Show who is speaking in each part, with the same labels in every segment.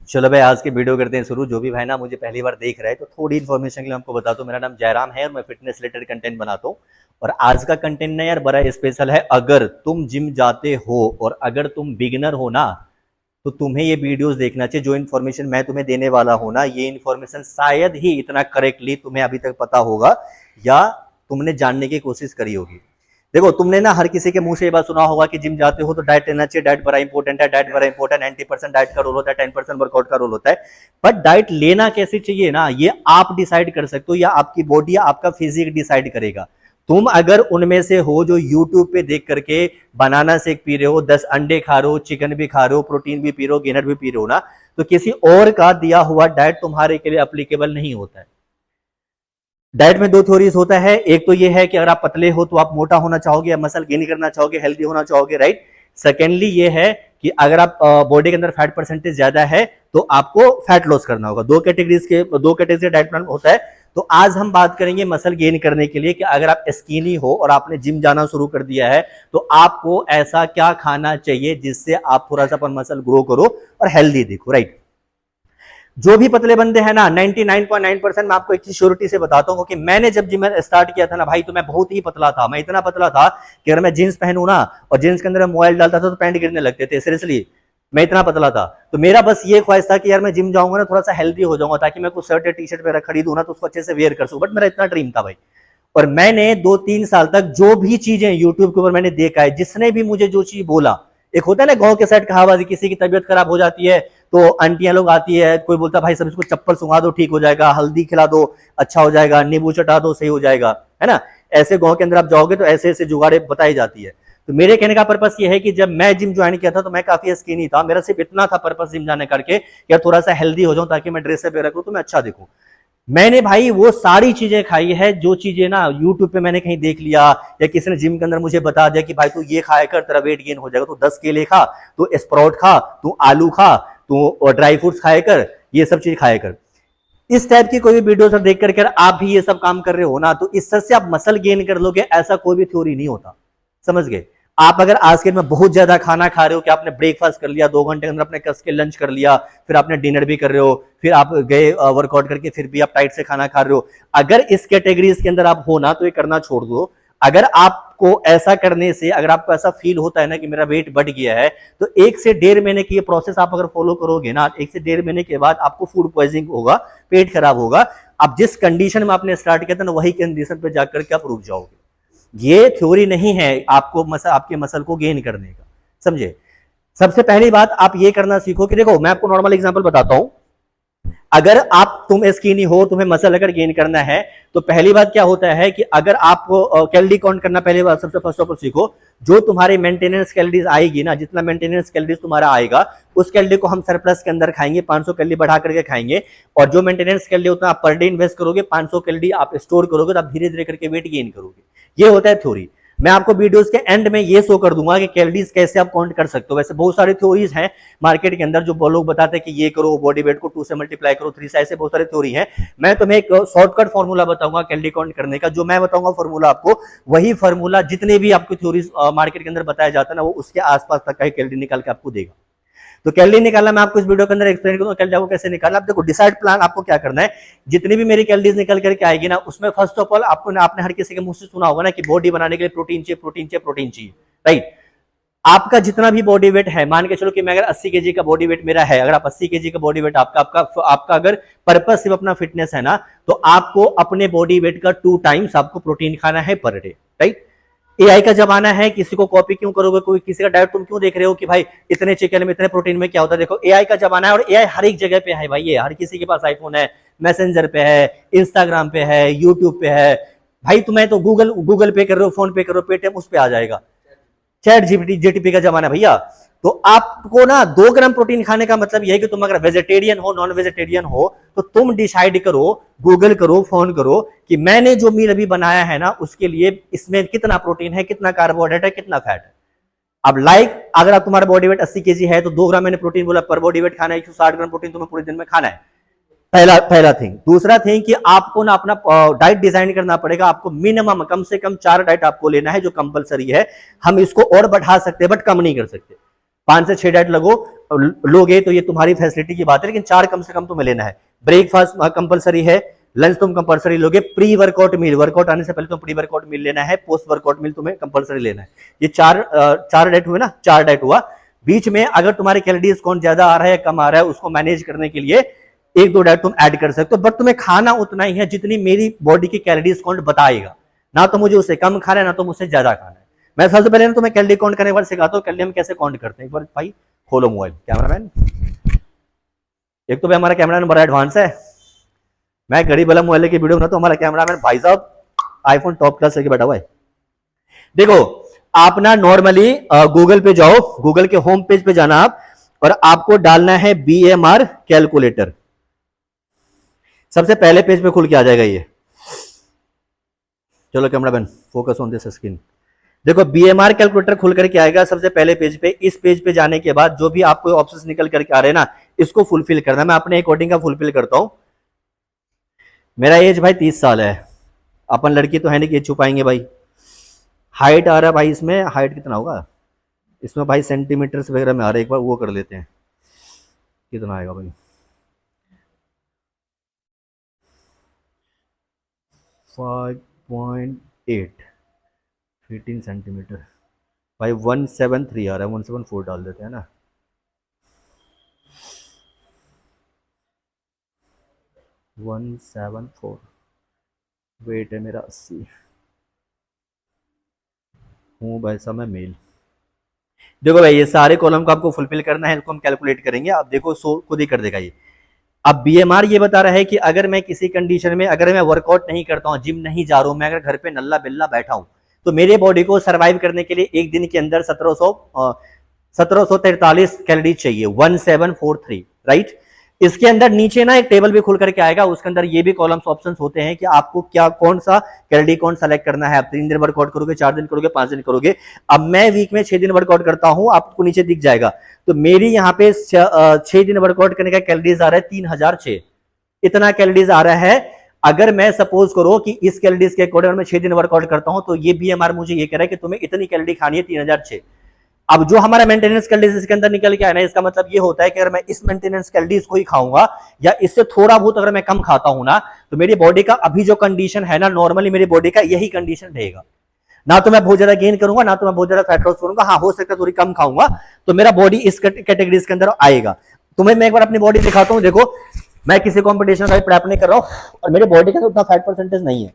Speaker 1: चलो भाई, आज की वीडियो करते हैं शुरू। जो भी भाई ना मुझे पहली बार देख रहा है तो थोड़ी इन्फॉर्मेशन के लिए आपको बताता हूँ। मेरा नाम जयराम है और मैं फिटनेस रिलेटेड कंटेंट बनाता हूँ। और आज का कंटेंट ना यार बड़ा स्पेशल है। अगर तुम जिम जाते हो और अगर तुम बिगिनर हो ना, तो तुम्हें ये वीडियोस देखना चाहिए। जो इन्फॉर्मेशन मैं तुम्हें देने वाला हूँ ना, ये इन्फॉर्मेशन शायद ही इतना करेक्टली तुम्हें अभी तक पता होगा या तुमने जानने की कोशिश करी होगी। देखो, तुमने ना हर किसी के मुंह से ये बात सुना होगा कि जिम जाते हो तो डाइट लेना चाहिए, डाइट बड़ा इंपॉर्टेंट है, डाइट बड़ा इंपॉर्टेंट। 90% डाइट का रोल होता है, 10% वर्कआउट का रोल होता है। बट डाइट लेना कैसे चाहिए ना, ये आप डिसाइड कर सकते हो या आपकी बॉडी या आपका फिजिक डिसाइड करेगा। तुम अगर उनमें से हो जो यूट्यूब पे देख करके बनाना शेक पी रहे हो, 10 अंडे खा रहे हो, चिकन भी खा रहे हो, प्रोटीन भी पी रहे हो, गेनर भी पी रहे हो ना, तो किसी और का दिया हुआ डाइट तुम्हारे के लिए अप्लीकेबल नहीं होता है। डाइट में दो थ्योरीज होता है। एक तो ये है कि अगर आप पतले हो तो आप मोटा होना चाहोगे या मसल गेन करना चाहोगे, हेल्दी होना चाहोगे, राइट। सेकेंडली ये है कि अगर आप बॉडी के अंदर फैट परसेंटेज ज्यादा है तो आपको फैट लॉस करना होगा। दो कैटेगरी डाइट प्लान होता है। तो आज हम बात करेंगे मसल गेन करने के लिए कि अगर आप स्किनी हो और आपने जिम जाना शुरू कर दिया है तो आपको ऐसा क्या खाना चाहिए जिससे आप थोड़ा सा अपन मसल ग्रो करो और हेल्दी दिखो, राइट। जो भी पतले बंदे हैं ना, 99.9% मैं आपको एक चीज श्योरिटी से बताता हूँ कि मैंने जब जिम स्टार्ट किया था ना भाई, तो मैं बहुत ही पतला था। मैं इतना पतला था कि अगर मैं जींस पहनूं ना और जींस के अंदर मोबाइल डालता था तो पैंट गिरने लगते थे। सीरियसली, मैं इतना पतला था। तो मेरा बस ये ख्वाहिश था कि यार मैं जिम जाऊंगा ना थोड़ा सा हेल्दी हो जाऊंगा, ताकि मैं कुछ शर्ट या टी शर्ट वगैरह खरीदूं ना तो उसको अच्छे से वेयर कर सकूं। बट मेरा इतना ड्रीम था भाई। और मैंने 2-3 साल तक जो भी चीजें यूट्यूब के ऊपर मैंने देखा है, जिसने भी मुझे जो चीज बोला, एक होता है ना गांव के साइड कहावत, किसी की तबीयत खराब हो जाती है तो आंटियां लोग आती है, कोई बोलता है भाई सब इसको चप्पल सुंघा दो ठीक हो जाएगा, हल्दी खिला दो अच्छा हो जाएगा, नींबू चटा दो सही हो जाएगा, है ना। ऐसे गांव के अंदर आप जाओगे तो ऐसे ऐसे जुगाड़े बताई जाती है। तो मेरे कहने का पर्पस ये है कि जब मैं जिम ज्वाइन किया था तो मैं काफी स्किनी था। मेरा सिर्फ इतना था पर्पस जिम जाने करके या थोड़ा सा हेल्दी हो जाऊं ताकि मैं ड्रेस पे रखूं तो मैं अच्छा दिखूं। मैंने भाई वो सारी चीजें खाई है जो चीजें ना यूट्यूब पे मैंने कहीं देख लिया या किसी ने जिम के अंदर मुझे बता दिया कि भाई तू ये खाया कर तेरा वेट गेन हो जाएगा, तो 10 केले खा, तू स्प्राउट खा, तू आलू खा, तू ड्राई फ्रूट्स खाया कर, ये सब चीज खाया कर। इस टाइप की कोई भी वीडियो सब देख करके आप भी ये सब काम कर रहे हो ना, तो इससे आप मसल गेन कर लोगे, ऐसा कोई भी थ्योरी नहीं होता। समझ गए। आप अगर आज के में बहुत ज्यादा खाना खा रहे हो कि आपने ब्रेकफास्ट कर लिया, 2 घंटे के अंदर आपने कस के लंच कर लिया, फिर आपने डिनर भी कर रहे हो, फिर आप गए वर्कआउट करके फिर भी आप टाइट से खाना खा रहे हो, अगर इस कैटेगरीज के अंदर आप हो ना तो ये करना छोड़ दो। अगर आपको ऐसा करने से अगर आपको ऐसा फील होता है ना कि मेरा वेट बढ़ गया है, तो 1 से 1.5 महीने की ये प्रोसेस आप अगर फॉलो करोगे ना, 1 से 1.5 महीने के बाद आपको फूड पॉइजनिंग होगा, पेट खराब होगा। आप जिस कंडीशन में आपने स्टार्ट किया था ना, वही कंडीशन पे जाकर के आप रुक जाओगे। ये थ्योरी नहीं है आपको आपके मसल को गेन करने का, समझे। सबसे पहली बात आप ये करना सीखो कि देखो मैं आपको नॉर्मल एग्जांपल बताता हूं। अगर तुम स्किनी हो, तुम्हें मसल अगर गेन करना है, तो पहली बात क्या होता है कि अगर आपको कैलोरी काउंट करना पहली बात सबसे फर्स्ट ऑफ ऑल सीखो। जो तुम्हारी मेंटेनेंस कैलोरीज आएगी ना, जितना मेंटेनेंस कैलोरीज तुम्हारा आएगा उस कैलोरी को हम सरप्लस के अंदर खाएंगे, 500 कैलोरी बढ़ा करके खाएंगे। और जो मेंटेनेंस कैलोरी उतना आप पर डे इन्वेस्ट करोगे, 500 कैलोरी आप स्टोर करोगे, तो आप धीरे धीरे करके वेट गेन करोगे। ये होता है थ्योरी। मैं आपको वीडियोस के एंड में ये शो कर दूंगा कि कैलोरीज कैसे आप काउंट कर सकते हो। वैसे बहुत सारी थ्योरीज हैं मार्केट के अंदर जो लोग बताते हैं कि ये करो, बॉडी वेट को 2 से मल्टीप्लाई करो, 3 से, ऐसे बहुत सारी थ्योरी हैं। मैं तुम्हें एक शॉर्टकट फॉर्मूला बताऊंगा कैलोरी काउंट करने का। जो मैं बताऊंगा फॉर्मूला आपको, वही फॉर्मूला जितने भी आपको थ्योरीज मार्केट के अंदर बताया जाता है ना, वो उसके आसपास तक का कैलोरी निकाल के आपको देगा। तो कैलोरी निकालना मैं आपको इस वीडियो के अंदर एक्सप्लेन करूंगा कैलोरी आपको कैसे निकालना। आप देखो, डिसाइड प्लान आपको क्या करना है। जितनी भी मेरी कैलोरीज निकल करके आएगी ना, उसमें फर्स्ट ऑफ ऑल आपने हर किसी के मुंह से सुना होगा ना कि बॉडी बनाने के लिए प्रोटीन चाहिए, प्रोटीन चाहिए, प्रोटीन चाहिए, राइट। आपका जितना भी बॉडी वेट है, मान के चलो कि मैं अगर 80 केजी का बॉडी वेट मेरा है, अगर आप 80 केजी का बॉडी वेट आपका अगर पर्पस सिर्फ अपना फिटनेस है ना, तो आपको अपने बॉडी वेट का 2 टाइम्स आपको प्रोटीन खाना है पर डे, राइट। एआई का जमाना है, किसी को कॉपी क्यों करोगे, कोई किसी का डाइट तुम क्यों देख रहे हो कि भाई इतने चिकन में इतने प्रोटीन में क्या होता है। देखो, एआई का जमाना है और एआई हर एक जगह पे है भाई। ये हर किसी के पास आईफोन है, मैसेंजर पे है, इंस्टाग्राम पे है, यूट्यूब पे है। भाई तुम्हें तो गूगल पे कर रहे हो, फोन पे कर रहे हो, पेटीएम उस पे आ जाएगा। चैट जीटीपी का जमाना है भैया। तो आपको ना 2 ग्राम प्रोटीन खाने का मतलब यह है कि तुम अगर वेजिटेरियन हो, नॉन वेजिटेरियन हो, तो तुम डिसाइड करो, गूगल करो, फोन करो कि मैंने जो मील अभी बनाया है ना, उसके लिए इसमें कितना प्रोटीन है, कितना कार्बोहाइड्रेट है, कितना फैट है। अब अगर आप तुम्हारा बॉडी वेट 80 केजी है तो 2 ग्राम मैंने प्रोटीन बोला पर बॉडी वेट खाना है, 160 ग्राम प्रोटीन तुम्हें पूरे दिन में खाना है। पहला थिंग। दूसरा थिंग कि आपको ना अपना डाइट डिजाइन करना पड़ेगा। आपको मिनिमम कम से कम 4 डाइट आपको लेना है जो कंपलसरी है। हम इसको और बढ़ा सकते हैं बट कम नहीं कर सकते। 5 से 6 डाइट लोगे तो ये तुम्हारी फैसिलिटी की बात है, लेकिन 4 कम से कम तुम्हें लेना है। ब्रेकफास्ट कंपलसरी है, लंच तुम कंपलसरी लोगे, प्री वर्कआउट मील, वर्कआउट आने से पहले तुम प्री वर्कआउट मील लेना है, पोस्ट वर्कआउट मील तुम्हें कंपलसरी लेना है। ये चार डाइट हुए ना, 4 डाइट हुआ। बीच में अगर तुम्हारे कैलोरीज कौन ज्यादा आ रहा है या कम आ रहा है, उसको मैनेज करने के लिए 1-2 डाइट तुम ऐड कर सकते हो, बट तुम्हें खाना उतना ही है जितनी मेरी बॉडी की कैलोरीज काउंट बताएगा। ना तो मुझे उससे कम खाना है, ना तो मुझसे ज्यादा खाना है। मैं सबसे पहले तुम्हें कैलोरी काउंट करने के बाद सिखाता हूँ कैलोरी हम कैसे काउंट करते हैं। एक बार भाई खोलो मोबाइल, कैमरामैन। एक तो भाई हमारा कैमरामैन बड़ा एडवांस है, मैं गरीब वाला मोबाइल की वीडियो बनाता हूं, हमारा कैमरामैन भाई साहब आईफोन टॉप क्लास लेके बैठा हुआ है। देखो आप ना नॉर्मली गूगल पे जाओ, गूगल के होम पेज पे जाना आप, और आपको डालना है BMR कैलकुलेटर। सबसे पहले पेज पे खुल के आ जाएगा ये। चलो cameraman focus on this screen. देखो BMR कैलकुलेटर खुल करके आएगा सबसे पहले पेज पे। इस पेज पे जाने के बाद जो भी आपको ऑप्शंस निकल करके आ रहे हैं ना, इसको फुलफिल करना। मैं अपने अकॉर्डिंग का फुलफिल करता हूं। मेरा एज भाई 30 साल है, अपन लड़की तो है नहीं कि छुपाएंगे भाई। हाइट आ रहा है भाई, इसमें हाइट कितना होगा, इसमें भाई सेंटीमीटर्स वगैरह में आ रहा है, एक बार वो कर लेते हैं कितना आएगा भाई। 5.8 15 सेंटीमीटर भाई, 173 आ रहा है, 174 डाल देते हैं ना। 174, वेट है मेरा 80 हूँ भाई साहब मैं मेल। देखो भाई ये सारे कॉलम को आपको फुलफिल करना है, इसको हम कैलकुलेट करेंगे। आप देखो सो खुद ही कर देगा ये। अब BMR ये बता रहा है कि अगर मैं किसी कंडीशन में, अगर मैं वर्कआउट नहीं करता हूँ, जिम नहीं जा रहा हूँ, मैं अगर घर पे नल्ला बिल्ला बैठा हूँ, तो मेरे बॉडी को सर्वाइव करने के लिए एक दिन के अंदर 1743 कैलोरी चाहिए, 1743, राइट। इसके अंदर नीचे ना एक टेबल भी खुल करके आएगा, उसके अंदर ये भी कॉलम्स ऑप्शंस होते हैं कि आपको क्या कौन सा कैलोरी कौन सेलेक्ट करना है। आप 3 दिन वर्कआउट करोगे, 4 दिन करोगे, 5 दिन करोगे। अब मैं वीक में 6 दिन वर्कआउट करता हूं, आपको नीचे दिख जाएगा। तो मेरी यहाँ पे 6 दिन वर्कआउट करने का कैलोरीज आ रहा है 3006, इतना कैलोरीज आ रहा है। अगर मैं सपोज करो कि इस कैलोरीज के अकॉर्डिंग मैं 6 दिन वर्कआउट करता हूं, तो ये BMR मुझे ये कह रहा है कि तुम्हें इतनी कैलोरी खानी है, 3006। अब जो हमारा मेंटेनेंस कैलोरीज इसके अंदर निकल के आया ना, इसका मतलब ये होता है कि अगर मैं इस मेंटेनेंस कैलोरीज को ही खाऊंगा या इससे थोड़ा बहुत अगर मैं कम खाता हूं ना, तो मेरी बॉडी का अभी जो कंडीशन है ना, नॉर्मली मेरी बॉडी का यही कंडीशन रहेगा। ना तो मैं बहुत ज्यादा गेन करूंगा, ना तो मैं बहुत ज्यादा फैट लॉस करूंगा। हाँ हो सकता है थोड़ी कम खाऊंगा, तो मेरा बॉडी इस कैटेगरीज के अंदर आएगा। तुम्हें मैं एक बार अपनी बॉडी दिखाता हूं। देखो मैं किसी कॉम्पिटिशन का प्रेप नहीं कर रहा हूं और मेरे बॉडी का उतना फैट परसेंटेज नहीं है।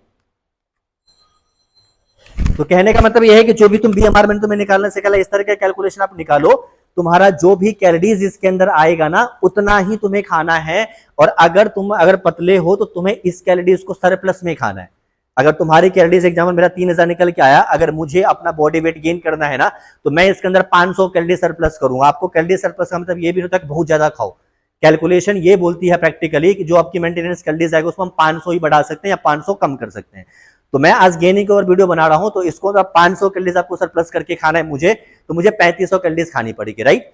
Speaker 1: तो कहने का मतलब यह है कि जो भी तुम BMR में तुम्हें निकालने से इस तरह का कैलकुलेशन आप निकालो, तुम्हारा जो भी कैलोरीज इसके अंदर आएगा ना, उतना ही तुम्हें खाना है। और अगर पतले हो तो तुम्हें इस कैलोरीज को सरप्लस में खाना है। अगर तुम्हारी कैलोरीज एग्जाम्पल मेरा 3000 निकल के आया, अगर मुझे अपना बॉडी वेट गेन करना है ना, तो मैं इसके अंदर 500 कैलोरी सरप्लस करूंगा। आपको कैलोरी सरप्लस का मतलब ये भी होता है कि बहुत ज्यादा खाओ। कैलकुलेशन ये बोलती है प्रैक्टिकली कि जो आपकी मेंटेनेंस कैलोरीज आएगा उसको हम 500 ही बढ़ा सकते हैं या 500 कम कर सकते हैं। तो मैं आज गेनिंग की और वीडियो बना रहा हूं, तो इसको 500 कैलोरीज आपको सरप्लस करके खाना है मुझे, तो मुझे 3500 कैलोरीज खानी पड़ेगी, राइट।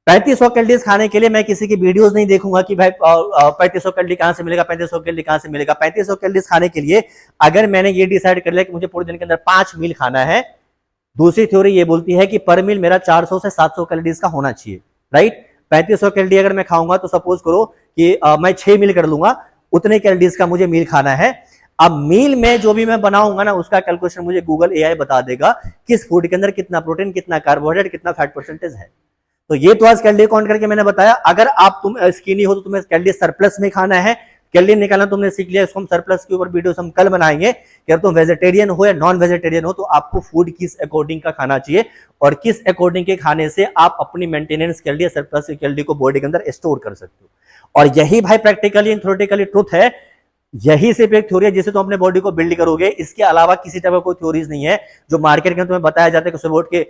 Speaker 1: 3500 कैलोरीज खाने के लिए मैं किसी की वीडियोस नहीं देखूंगा कि भाई 3500 कैलोरी कहां से मिलेगा, 3500 कैलोरी कहां से मिलेगा। 3500 कैलोरीज खाने के लिए अगर मैंने ये डिसाइड कर लिया कि मुझे पूरे दिन के अंदर 5 मील खाना है, दूसरी थ्योरी ये बोलती है कि पर मील मेरा 400 से 700 कैलोरीज का होना चाहिए, राइट। 3500 कैलोरी अगर मैं खाऊंगा तो सपोज करो कि मैं 6 मील कर लूंगा, उतने कैलोरीज का मुझे मील खाना है। अब मील में जो भी मैं बनाऊंगा ना, उसका कैलकुलेशन मुझे गूगल AI बता देगा किस फूड के अंदर कितना प्रोटीन, कितना कार्बोहाइड्रेट, कितना फैट परसेंटेज है। तो ये तो आज कैलोरी काउंट करके मैंने बताया। अगर तुम स्किनी हो तो तुम्हें कैलोरी सरप्लस में खाना है, कैलोरी निकालना तुमने सीख लिया। इसको हम सरप्लस के ऊपर वीडियो हम कल बनाएंगे कि अगर तुम वेजिटेरियन हो या नॉन वेजिटेरियन हो, तो आपको फूड किस अकॉर्डिंग का खाना चाहिए और किस अकॉर्डिंग के खाने से आप अपनी मेंटेनेंस कैलोरी, सरप्लस कैलोरी को बॉडी के अंदर स्टोर कर सकते हो। और यही भाई प्रैक्टिकली एंड थ्योरेटिकली ट्रुथ है। यही सिर्फ एक थ्योरी है जिससे तुम अपने बॉडी को बिल्ड करोगे। इसके अलावा किसी तरह का कोई थ्योरीज नहीं है जो मार्केट में तुम्हें बताया जाता है कि सुबह उठ के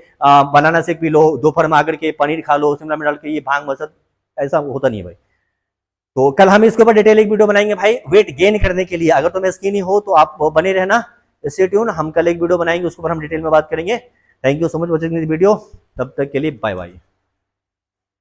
Speaker 1: बनाना शेक पी लो, दोपहर में आकर के पनीर खा लो, शिमला मिर्च डाल के, ये भांग मसद, ऐसा होता नहीं है भाई। तो कल हम इसके ऊपर डिटेल एक वीडियो बनाएंगे भाई वेट गेन करने के लिए। अगर तुम्हें स्किनी हो तो आप बने रहना, स्टे ट्यून। हम कल एक वीडियो बनाएंगे, उसके ऊपर हम डिटेल में बात करेंगे। Thank you so much watching this video. तब तक के लिए बाय बाय।